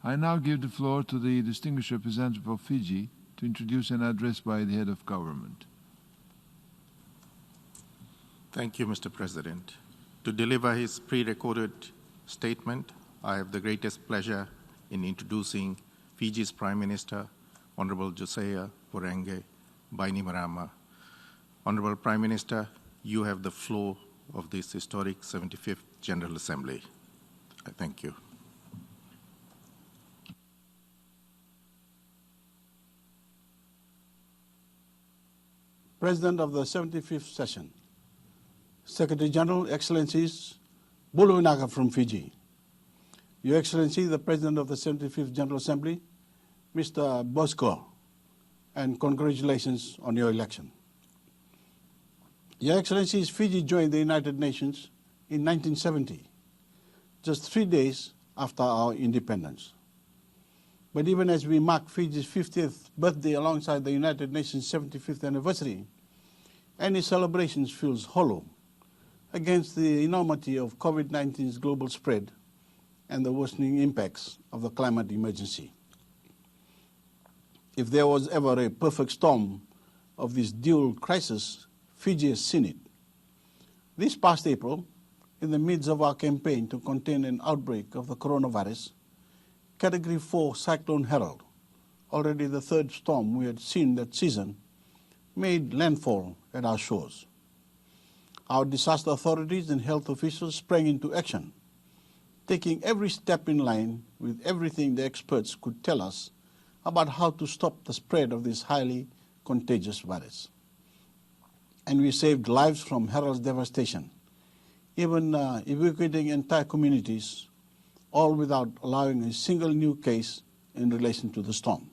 I now give the floor to the distinguished representative of Fiji to introduce an address by the head of government. Thank you, Mr. President. To deliver his pre-recorded statement, I have the greatest pleasure in introducing Fiji's Prime Minister, Honorable Josaia Voreqe, Bainimarama. Honorable Prime Minister, you have the floor of this historic 75th General Assembly. I thank you. President of the 75th Session, Secretary General, Excellencies, Bulu Naga from Fiji, Your Excellency, the President of the 75th General Assembly, Mr. Bosco, and congratulations on your election. Your Excellencies, Fiji joined the United Nations in 1970, just 3 days after our independence. But even as we mark Fiji's 50th birthday alongside the United Nations 75th anniversary, any celebrations feels hollow against the enormity of COVID-19's global spread and the worsening impacts of the climate emergency. If there was ever a perfect storm of this dual crisis, Fiji has seen it. This past April, in the midst of our campaign to contain an outbreak of the coronavirus, Category 4 Cyclone Harold, already the third storm we had seen that season, made landfall at our shores. Our disaster authorities and health officials sprang into action, taking every step in line with everything the experts could tell us about how to stop the spread of this highly contagious virus. And we saved lives from Harold's devastation, even evacuating entire communities, all without allowing a single new case in relation to the storm.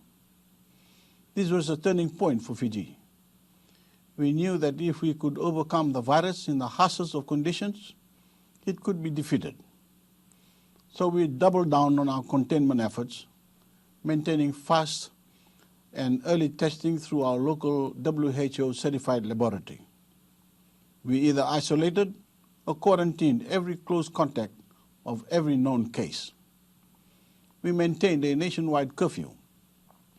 This was a turning point for Fiji. We knew that if we could overcome the virus in the harshest of conditions, it could be defeated. So we doubled down on our containment efforts, maintaining fast and early testing through our local WHO-certified laboratory. We either isolated or quarantined every close contact of every known case. We maintained a nationwide curfew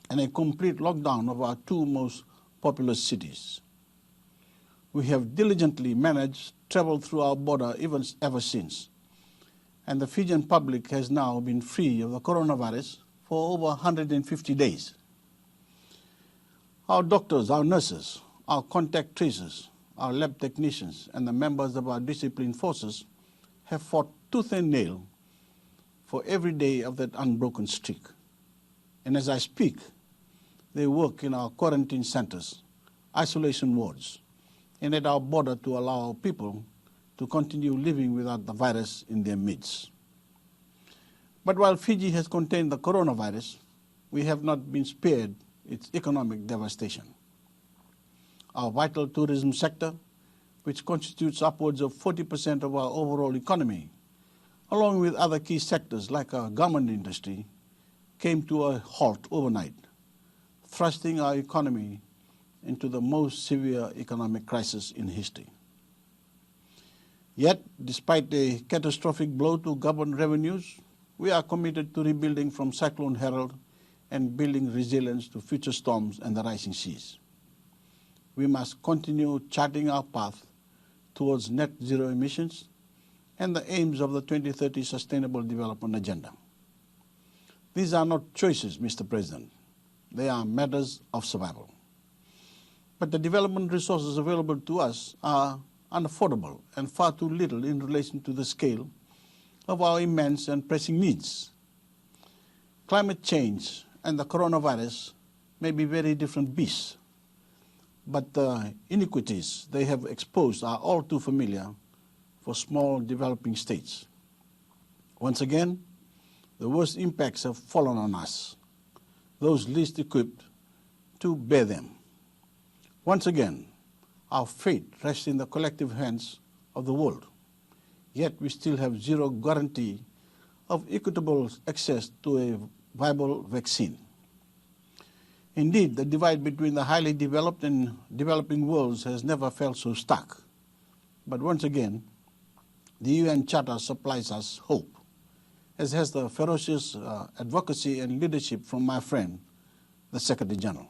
and a complete lockdown of our two most populous cities. We have diligently managed travel through our border ever since, and the Fijian public has now been free of the coronavirus for over 150 days. Our doctors, our nurses, our contact tracers, our lab technicians, and the members of our discipline forces have fought tooth and nail for every day of that unbroken streak. And as I speak, they work in our quarantine centers, isolation wards, and at our border to allow our people to continue living without the virus in their midst. But while Fiji has contained the coronavirus, we have not been spared its economic devastation. Our vital tourism sector, which constitutes upwards of 40% of our overall economy, along with other key sectors like our garment industry, came to a halt overnight, thrusting our economy into the most severe economic crisis in history. Yet, despite a catastrophic blow to government revenues, we are committed to rebuilding from Cyclone Harold and building resilience to future storms and the rising seas. We must continue charting our path towards net zero emissions and the aims of the 2030 Sustainable Development Agenda. These are not choices, Mr. President. They are matters of survival. But the development resources available to us are unaffordable and far too little in relation to the scale of our immense and pressing needs. Climate change and the coronavirus may be very different beasts, but the iniquities they have exposed are all too familiar for small developing states. Once again, the worst impacts have fallen on us, those least equipped to bear them. Once again, our fate rests in the collective hands of the world, yet we still have zero guarantee of equitable access to a viable vaccine. Indeed, the divide between the highly developed and developing worlds has never felt so stark. But once again, the UN Charter supplies us hope, as has the ferocious advocacy and leadership from my friend, the Secretary General.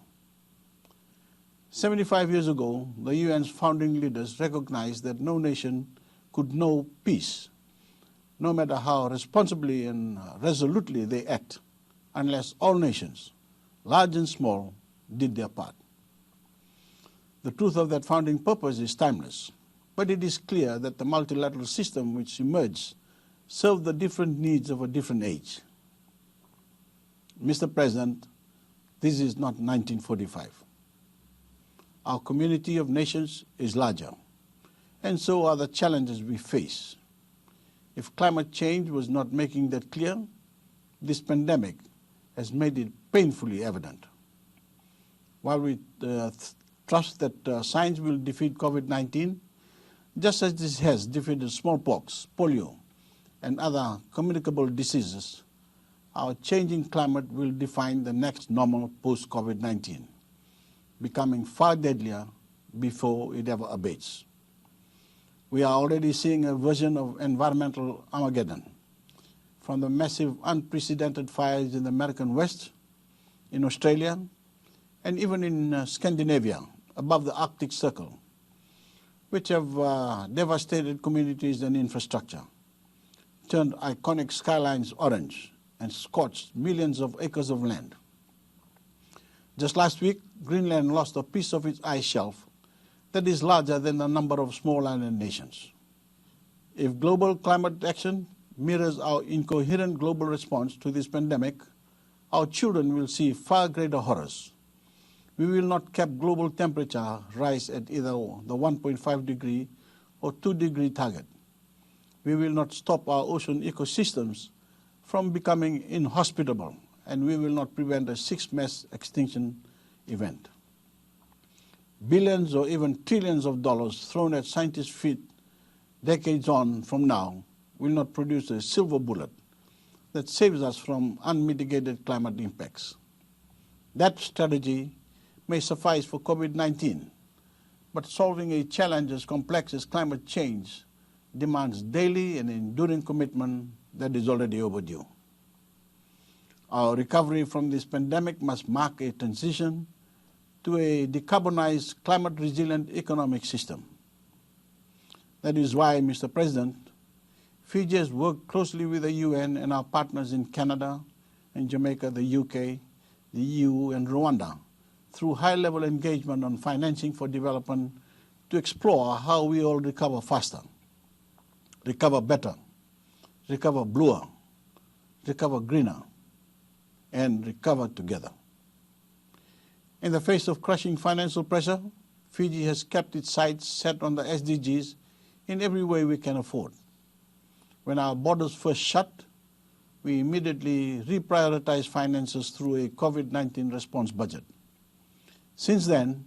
75 years ago, the UN's founding leaders recognized that no nation could know peace, no matter how responsibly and resolutely they act, unless all nations, large and small, did their part. The truth of that founding purpose is timeless, but it is clear that the multilateral system which emerged served the different needs of a different age. Mr. President, this is not 1945. Our community of nations is larger, and so are the challenges we face. If climate change was not making that clear, this pandemic has made it painfully evident. While we trust that science will defeat COVID-19, just as this has defeated smallpox, polio, and other communicable diseases, our changing climate will define the next normal post-COVID-19, becoming far deadlier before it ever abates. We are already seeing a version of environmental Armageddon, from the massive unprecedented fires in the American West, in Australia, and even in Scandinavia, above the Arctic Circle, which have devastated communities and infrastructure, turned iconic skylines orange, and scorched millions of acres of land. Just last week, Greenland lost a piece of its ice shelf that is larger than the number of small island nations. If global climate action mirrors our incoherent global response to this pandemic, our children will see far greater horrors. We will not cap global temperature rise at either the 1.5 degree or 2 degree target. We will not stop our ocean ecosystems from becoming inhospitable, and we will not prevent a sixth mass extinction event. Billions or even trillions of dollars thrown at scientists' feet decades on from now will not produce a silver bullet that saves us from unmitigated climate impacts. That strategy may suffice for COVID-19, but solving a challenge as complex as climate change demands daily and enduring commitment that is already overdue. Our recovery from this pandemic must mark a transition to a decarbonized, climate-resilient economic system. That is why, Mr. President, Fiji has worked closely with the UN and our partners in Canada and Jamaica, the UK, the EU, and Rwanda through high-level engagement on financing for development to explore how we all recover faster, recover better, recover bluer, recover greener, and recover together. In the face of crushing financial pressure, Fiji has kept its sights set on the SDGs in every way we can afford. When our borders first shut, we immediately reprioritized finances through a COVID-19 response budget. Since then,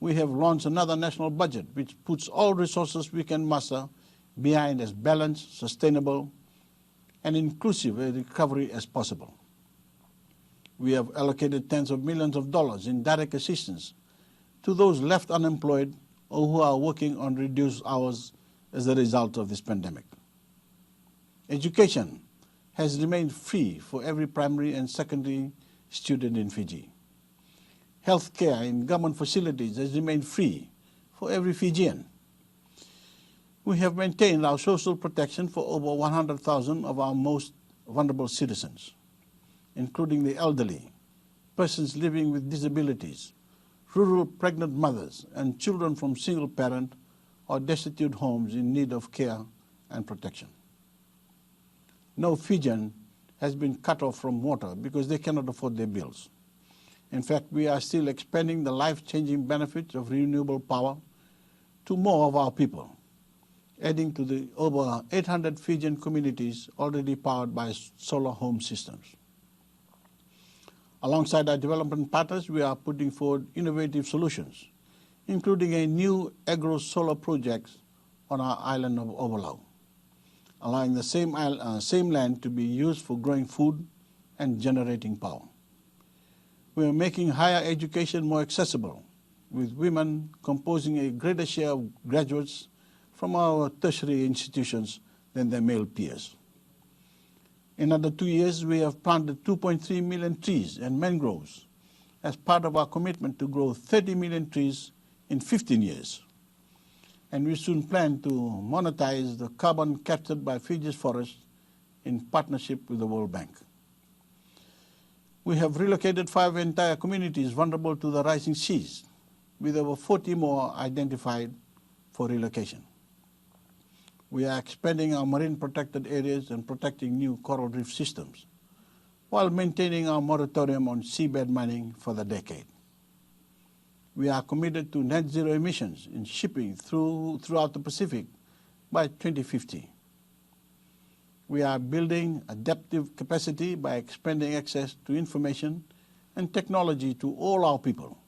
we have launched another national budget which puts all resources we can muster behind as balanced, sustainable, and inclusive a recovery as possible. We have allocated tens of millions of dollars in direct assistance to those left unemployed or who are working on reduced hours as a result of this pandemic. Education has remained free for every primary and secondary student in Fiji. Health care in government facilities has remained free for every Fijian. We have maintained our social protection for over 100,000 of our most vulnerable citizens, including the elderly, persons living with disabilities, rural pregnant mothers, and children from single-parent or destitute homes in need of care and protection. No Fijian has been cut off from water because they cannot afford their bills. In fact, we are still expanding the life-changing benefits of renewable power to more of our people, adding to the over 800 Fijian communities already powered by solar home systems. Alongside our development partners, we are putting forward innovative solutions, including a new agro-solar project on our island of Ovalau, allowing the same land to be used for growing food and generating power. We are making higher education more accessible, with women composing a greater share of graduates from our tertiary institutions than their male peers. In under 2 years, we have planted 2.3 million trees and mangroves as part of our commitment to grow 30 million trees in 15 years. And we soon plan to monetize the carbon captured by Fiji's forests in partnership with the World Bank. We have relocated 5 entire communities vulnerable to the rising seas, with over 40 more identified for relocation. We are expanding our marine protected areas and protecting new coral reef systems, while maintaining our moratorium on seabed mining for the decade. We are committed to net zero emissions in shipping throughout the Pacific by 2050. We are building adaptive capacity by expanding access to information and technology to all our people,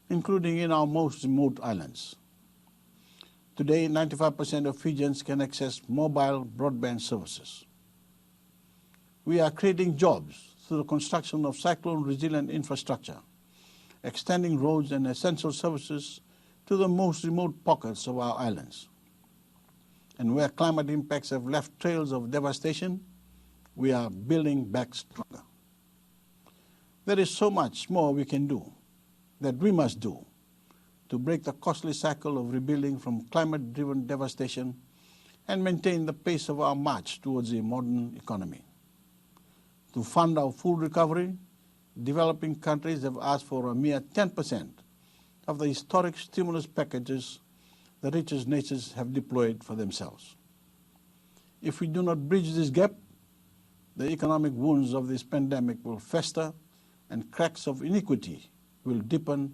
including in our most remote islands. Today, 95% of Fijians can access mobile broadband services. We are creating jobs through the construction of cyclone-resilient infrastructure, extending roads and essential services to the most remote pockets of our islands. And where climate impacts have left trails of devastation, we are building back stronger. There is so much more we can do, that we must do, to break the costly cycle of rebuilding from climate-driven devastation and maintain the pace of our march towards a modern economy. To fund our full recovery, developing countries have asked for a mere 10% of the historic stimulus packages the richest nations have deployed for themselves. If we do not bridge this gap, the economic wounds of this pandemic will fester and cracks of inequity will deepen,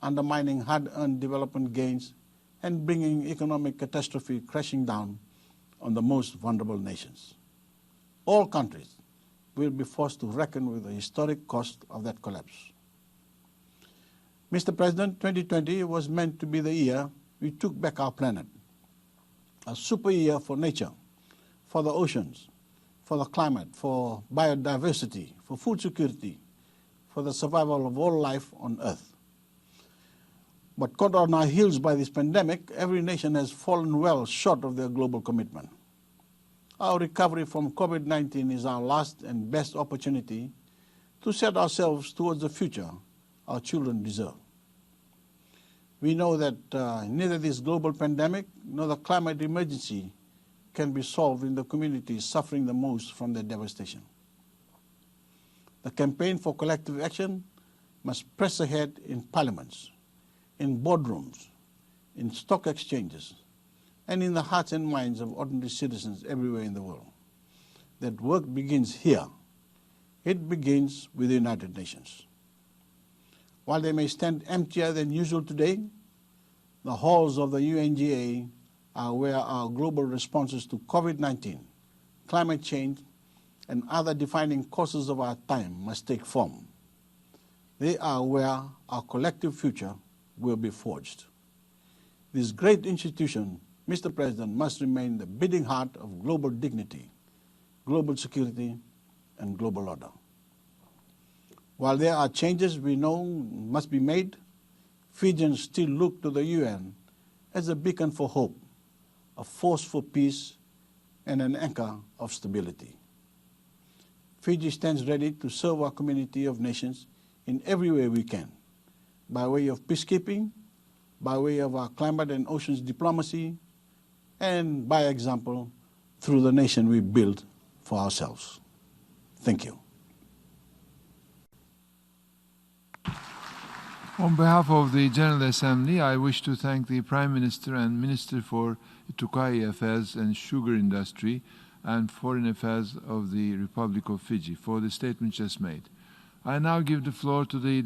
undermining hard-earned development gains and bringing economic catastrophe crashing down on the most vulnerable nations. All countries will be forced to reckon with the historic cost of that collapse. Mr. President, 2020 was meant to be the year we took back our planet, a super year for nature, for the oceans, for the climate, for biodiversity, for food security, for the survival of all life on Earth. But caught on our heels by this pandemic, every nation has fallen well short of their global commitment. Our recovery from COVID-19 is our last and best opportunity to set ourselves towards the future our children deserve. We know that neither this global pandemic nor the climate emergency can be solved in the communities suffering the most from the devastation. The campaign for collective action must press ahead in parliaments, in boardrooms, in stock exchanges, and in the hearts and minds of ordinary citizens everywhere in the world. That work begins here. It begins with the United Nations. While they may stand emptier than usual today, the halls of the UNGA are where our global responses to COVID-19, climate change, and other defining causes of our time must take form. They are where our collective future will be forged. This great institution, Mr. President, must remain the beating heart of global dignity, global security, and global order. While there are changes we know must be made, Fijians still look to the UN as a beacon for hope, a force for peace, and an anchor of stability. Fiji stands ready to serve our community of nations in every way we can, by way of peacekeeping, by way of our climate and oceans diplomacy, and by example, through the nation we build for ourselves. Thank you. On behalf of the General Assembly, I wish to thank the Prime Minister and Minister for iTaukei Affairs and Sugar Industry and Foreign Affairs of the Republic of Fiji for the statement just made. I now give the floor to the